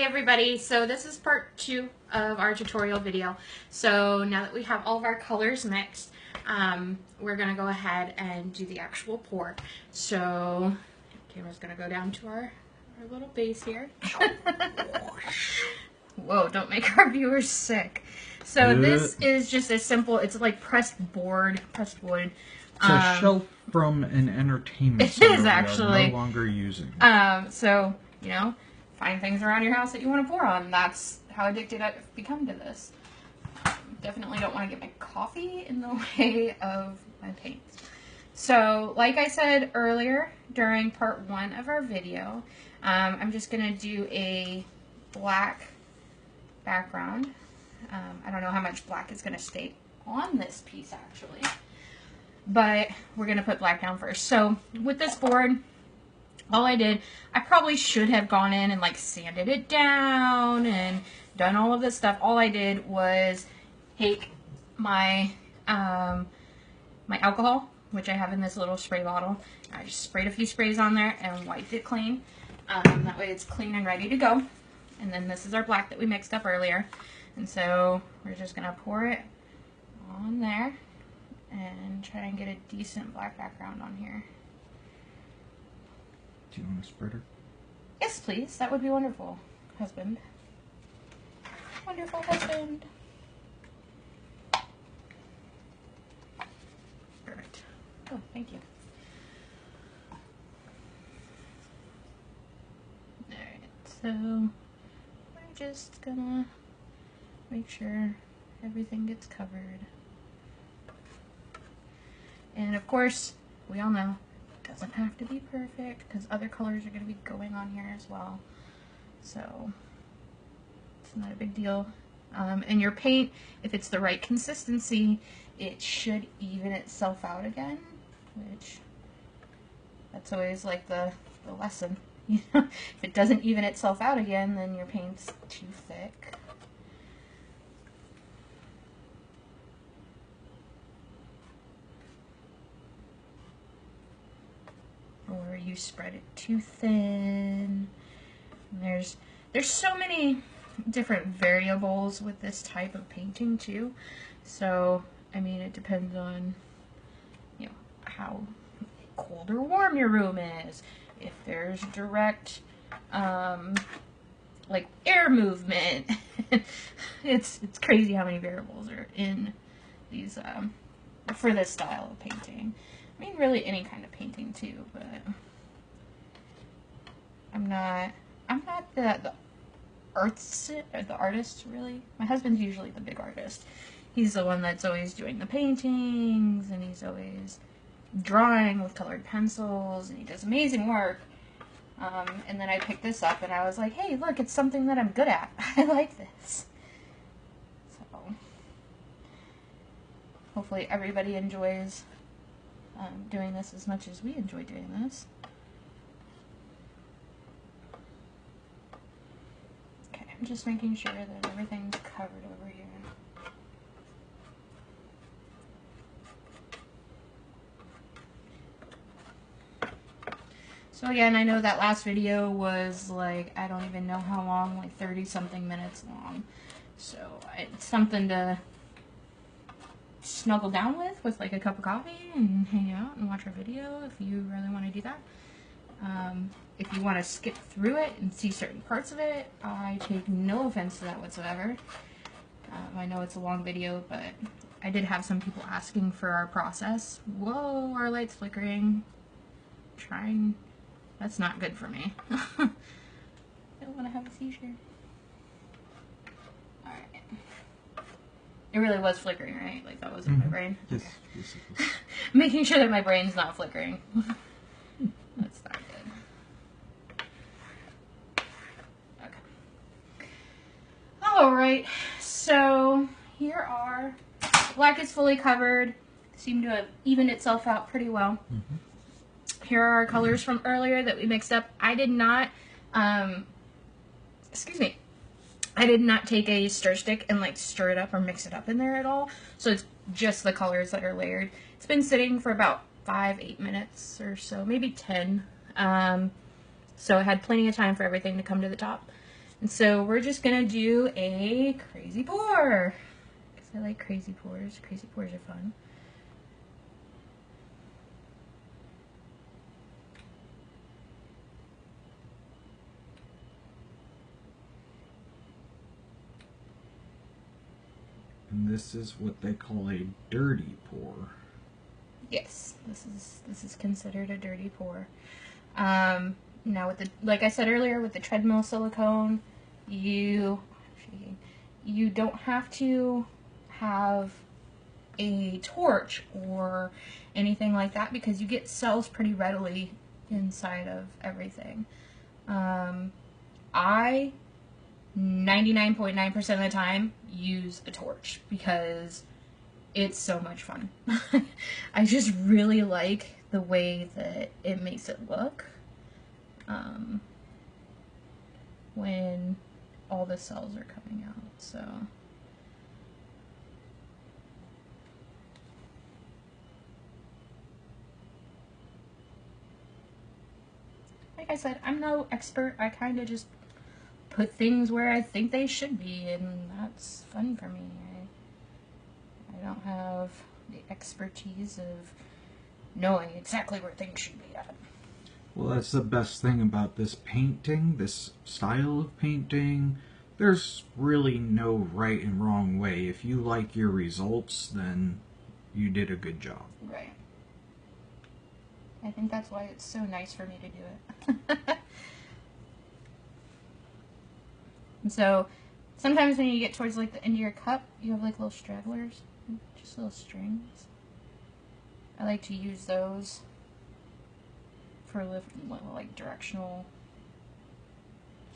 everybody, so this is part 2 of our tutorial video. So now that we have all of our colors mixed, we're going to go ahead and do the actual pour. So camera's going to go down to our little base here. Whoa, don't make our viewers sick. So this is just a simple, it's like pressed wood. It's a shelf from an entertainment center is actually no longer using. So, you know, find things around your house that you want to pour on. That's how addicted I've become to this. Definitely don't want to get my coffee in the way of my paints. So, like I said earlier during part 1 of our video, I'm just going to do a black background. I don't know how much black is going to stay on this piece actually, but we're going to put black down first. So, with this board, all I did, I probably should have gone in and like sanded it down and done all of this stuff. All I did was take my my alcohol, which I have in this little spray bottle. I just sprayed a few sprays on there and wiped it clean. That way it's clean and ready to go. And then this is our black that we mixed up earlier. And so we're just going to pour it on there and try and get a decent black background on here. Do you want a spreader? Yes, please. That would be wonderful, husband. Wonderful husband. Perfect. Oh, thank you. Alright, so we're just gonna make sure everything gets covered. And of course, we all know doesn't have to be perfect because other colors are going to be going on here as well, so it's not a big deal. And your paint, if it's the right consistency, it should even itself out again, which that's always like the lesson. If it doesn't even itself out again, then your paint's too thick. Or you spread it too thin. There's so many different variables with this type of painting too. So, I mean, it depends on, you know, how cold or warm your room is. If there's direct, like air movement. It's crazy how many variables are in these, for this style of painting. I mean, really any kind of painting too, but I'm not the artist really. My husband's usually the big artist. He's the one that's always doing the paintings, and he's always drawing with colored pencils, and he does amazing work. And then I picked this up, and I was like, hey, look, it's something that I'm good at. I like this. So, hopefully everybody enjoys doing this as much as we enjoy doing this. Okay, I'm just making sure that everything's covered over here. So again, I know that last video was like, I don't even know how long, like 30-something minutes long. So it's something to snuggle down with like a cup of coffee and hang out and watch our video if you really want to do that. If you want to skip through it and see certain parts of it, I take no offense to that whatsoever. I know it's a long video, but I did have some people asking for our process. Whoa, our light's flickering. Trying. That's not good for me. I don't want to have a seizure. Alright. It really was flickering, right? Like that wasn't my brain? Yes, okay. yes it was. Making sure that my brain's not flickering. That's not good. Okay. Alright, so here are, black is fully covered. Seemed to have evened itself out pretty well. Here are our colors from earlier that we mixed up. I did not, excuse me. I did not take a stir stick and like stir it up or mix it up in there at all. So it's just the colors that are layered. It's been sitting for about 5-8 minutes or so, maybe 10. So I had plenty of time for everything to come to the top. And so we're just gonna do a crazy pour. Because I like crazy pours. Crazy pours are fun. And this is what they call a dirty pour. Yes, this is considered a dirty pour. Now with the, like I said earlier, with the treadmill silicone, you don't have to have a torch or anything like that because you get cells pretty readily inside of everything. I 99.9% of the time use a torch because it's so much fun. I just really like the way that it makes it look when all the cells are coming out. So like I said, I'm no expert. I kind of just put things where I think they should be, and that's fun for me. I don't have the expertise of knowing exactly where things should be at. Well, that's the best thing about this painting, this style of painting. There's really no right and wrong way. If you like your results, then you did a good job. Right. I think that's why it's so nice for me to do it. And so, sometimes when you get towards like the end of your cup, you have like little stragglers, just little strings. I like to use those for like directional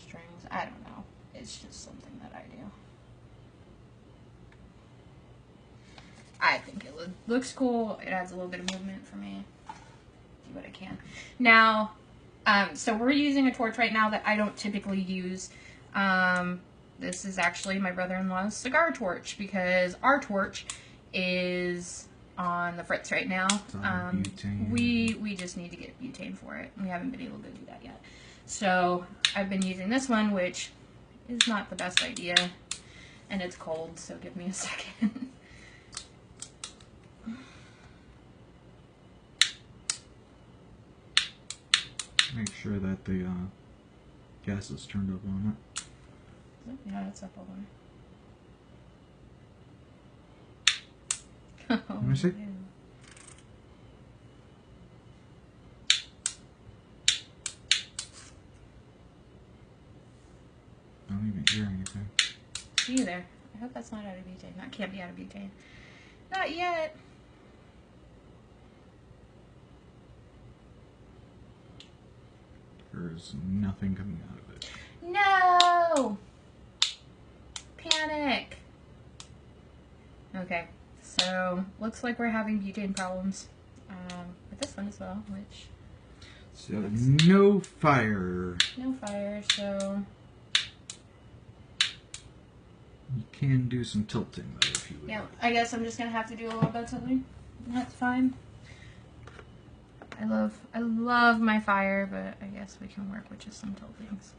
strings. I don't know. It's just something that I do. I think it looks cool. It adds a little bit of movement for me. Do what I can. Now, so we're using a torch right now that I don't typically use. This is actually my brother-in-law's cigar torch because our torch is on the fritz right now. We just need to get butane for it. We haven't been able to do that yet. So I've been using this one, which is not the best idea, and it's cold, so give me a second. Make sure that the gas is turned up on it. Yeah, it's up over. Let me see. I don't even hear anything. Me either. I hope that's not out of butane. That can't be out of butane. Not yet. There's nothing coming out of it. No! Panic! Okay, so looks like we're having butane problems with this one as well, which... So, no fire. No fire, so... You can do some tilting, though, if you would. Yeah, I guess I'm just gonna have to do a little bit of tilting. That's fine. I love my fire, but I guess we can work with just some tilting, so...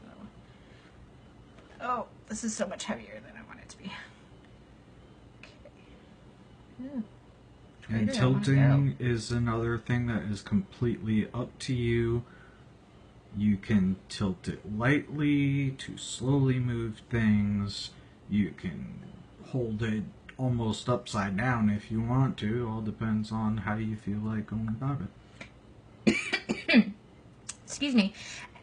Oh, this is so much heavier than I want it to be. Okay. Ooh. And tilting is another thing that is completely up to you. You can tilt it lightly to slowly move things. You can hold it almost upside down if you want to. All depends on how you feel like going about it. Excuse me.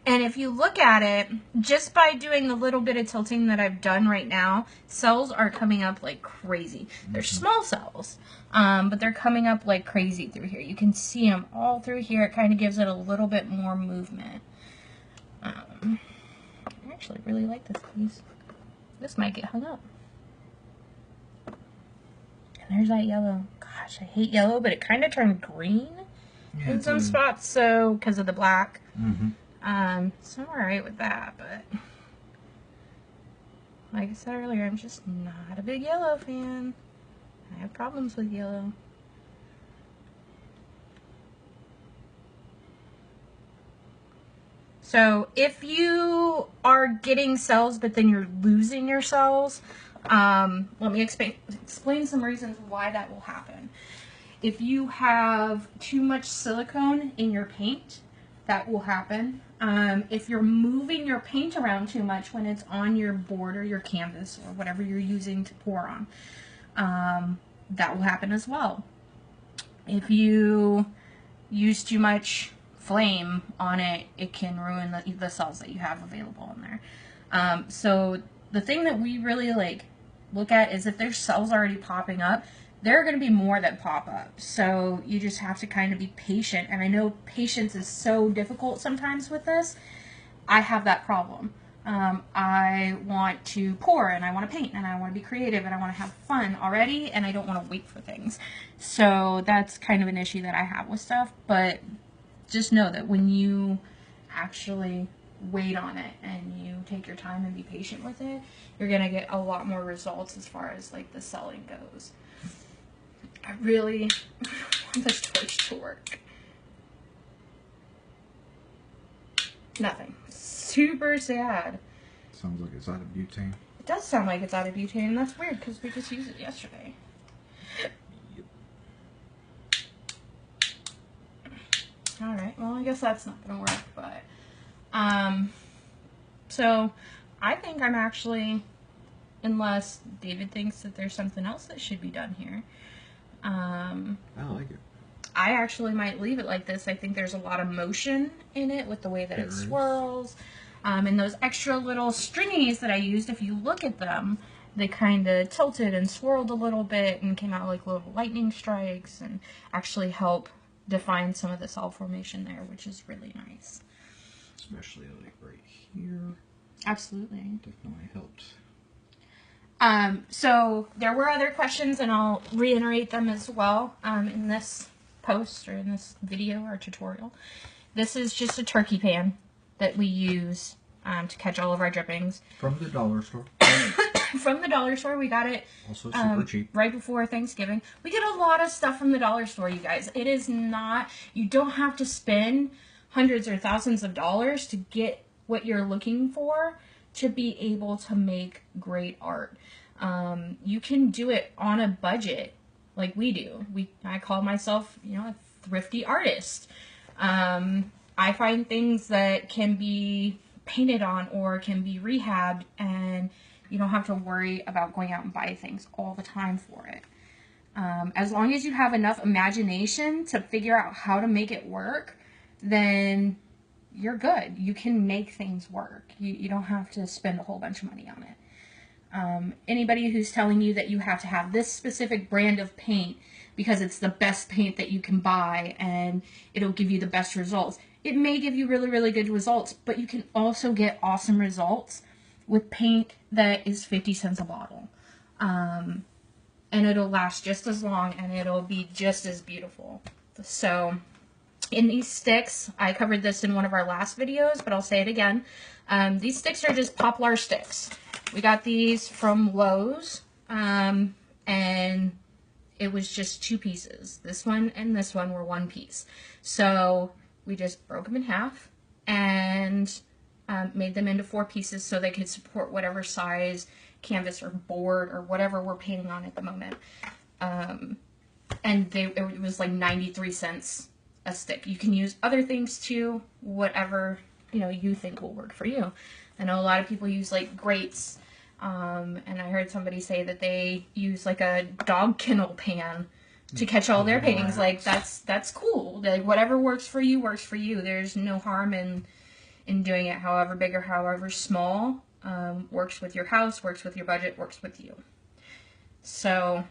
And if you look at it, just by doing the little bit of tilting that I've done right now, cells are coming up like crazy. They're small cells, but they're coming up like crazy through here. You can see them all through here. It kind of gives it a little bit more movement. I actually really like this piece. This might get hung up. And there's that yellow. Gosh, I hate yellow, but it kind of turned green in some spots, so because of the black. Mm-hmm. So I'm alright with that, but like I said earlier, I'm just not a big yellow fan. I have problems with yellow. So if you are getting cells, but then you're losing your cells, let me explain some reasons why that will happen. If you have too much silicone in your paint, that will happen. If you're moving your paint around too much when it's on your board or your canvas or whatever you're using to pour on, that will happen as well. If you use too much flame on it, it can ruin the cells that you have available in there. So the thing that we really look at is if there's cells already popping up, there are going to be more that pop up. So you just have to kind of be patient. And I know patience is so difficult sometimes with this. I have that problem. I want to pour and I want to paint and I want to be creative and I want to have fun already and I don't want to wait for things. So that's kind of an issue that I have with stuff. But just know that when you actually wait on it and you take your time and be patient with it, you're going to get a lot more results as far as the selling goes. I really want this torch to work. Nothing. Super sad. Sounds like it's out of butane. It does sound like it's out of butane, and that's weird because we just used it yesterday. Yep. Alright, well I guess that's not gonna work, but so I think I'm actually, unless David thinks that there's something else that should be done here, I like it. I actually might leave it like this. I think there's a lot of motion in it with the way that it swirls. And those extra little stringies that I used, if you look at them, they kind of tilted and swirled a little bit and came out like little lightning strikes and actually help define some of the cell formation there, which is really nice. Especially right here. Absolutely. Definitely helped. So there were other questions, and I'll reiterate them as well in this post or in this video or tutorial. This is just a turkey pan that we use to catch all of our drippings. From the dollar store. From the dollar store. We got it also super cheap. Right before Thanksgiving. We get a lot of stuff from the dollar store, you guys. It is not, you don't have to spend hundreds or thousands of dollars to get what you're looking for to be able to make great art. You can do it on a budget like we do. I call myself, a thrifty artist. I find things that can be painted on or can be rehabbed, and you don't have to worry about going out and buy things all the time for it. As long as you have enough imagination to figure out how to make it work, then you're good. You can make things work. You don't have to spend a whole bunch of money on it. Anybody who's telling you that you have to have this specific brand of paint because it's the best paint that you can buy and it'll give you the best results. It may give you really, really good results, but you can also get awesome results with paint that is 50 cents a bottle. And it'll last just as long and it'll be just as beautiful. So in these sticks, I covered this in one of our last videos, but I'll say it again. These sticks are just Poplar sticks. We got these from Lowe's, and it was just 2 pieces. This one and this one were 1 piece. So we just broke them in half and made them into 4 pieces so they could support whatever size canvas or board or whatever we're painting on at the moment. And it was like 93 cents a stick. You can use other things too, whatever you think will work for you. I know a lot of people use like grates, and I heard somebody say that they use like a dog kennel pan to catch all their paintings. Like that's cool. Like whatever works for you works for you. There's no harm in doing it however big or however small. Works with your house, works with your budget, works with you. So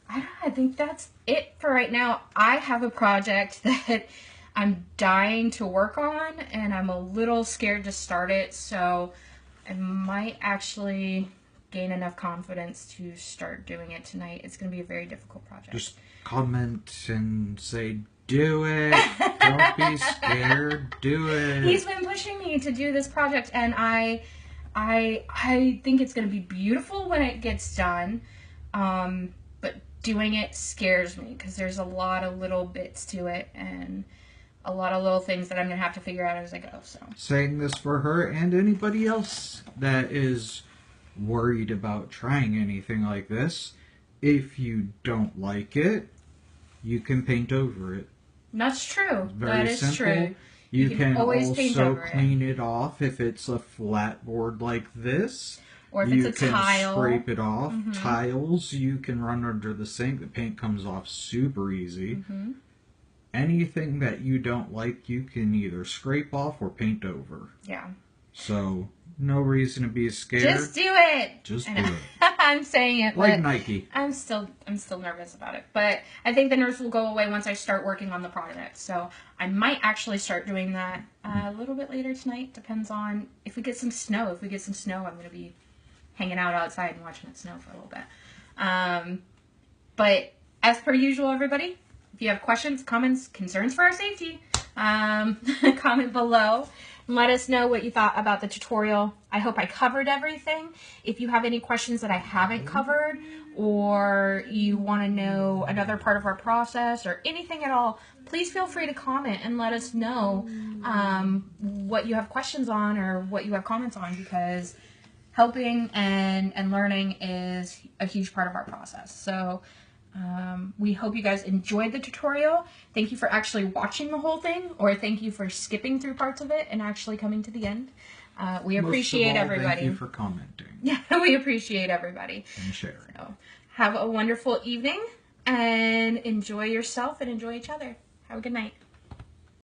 I think that's it for right now. I have a project that I'm dying to work on, and I'm a little scared to start it, so I might actually gain enough confidence to start doing it tonight. It's going to be a very difficult project. Just comment and say, do it. Don't be scared. Do it. He's been pushing me to do this project, and I think it's going to be beautiful when it gets done, but doing it scares me because there's a lot of little bits to it and a lot of little things that I'm going to have to figure out as I go. So Saying this for her and anybody else that is worried about trying anything like this. If you don't like it, you can paint over it. that's true. Very That is simple. true. You can always paint also over it. clean it off if it's a flat board like this. Or if You it's a can tile. scrape it off. Tiles you can run under the sink. The paint comes off super easy. Anything that you don't like, you can either scrape off or paint over. Yeah. So, no reason to be scared. Just do it. Just I do know. it. I'm saying it, Like but Nike. I'm still nervous about it. But I think the nerves will go away once I start working on the project. So I might actually start doing that a little bit later tonight. Depends on if we get some snow. If we get some snow, I'm going to be hanging out outside and watching it snow for a little bit. But as per usual, everybody, if you have questions, comments, concerns for our safety, comment below. Let us know what you thought about the tutorial. I hope I covered everything. If you have any questions that I haven't covered, or you want to know another part of our process or anything at all, please feel free to comment and let us know what you have questions on or what you have comments on, because helping and learning is a huge part of our process. So we hope you guys enjoyed the tutorial. Thank you for actually watching the whole thing, or thank you for skipping through parts of it and actually coming to the end. We appreciate everybody. Thank you for commenting. Yeah, we appreciate everybody. And sharing. So, have a wonderful evening and enjoy yourself and enjoy each other. Have a good night.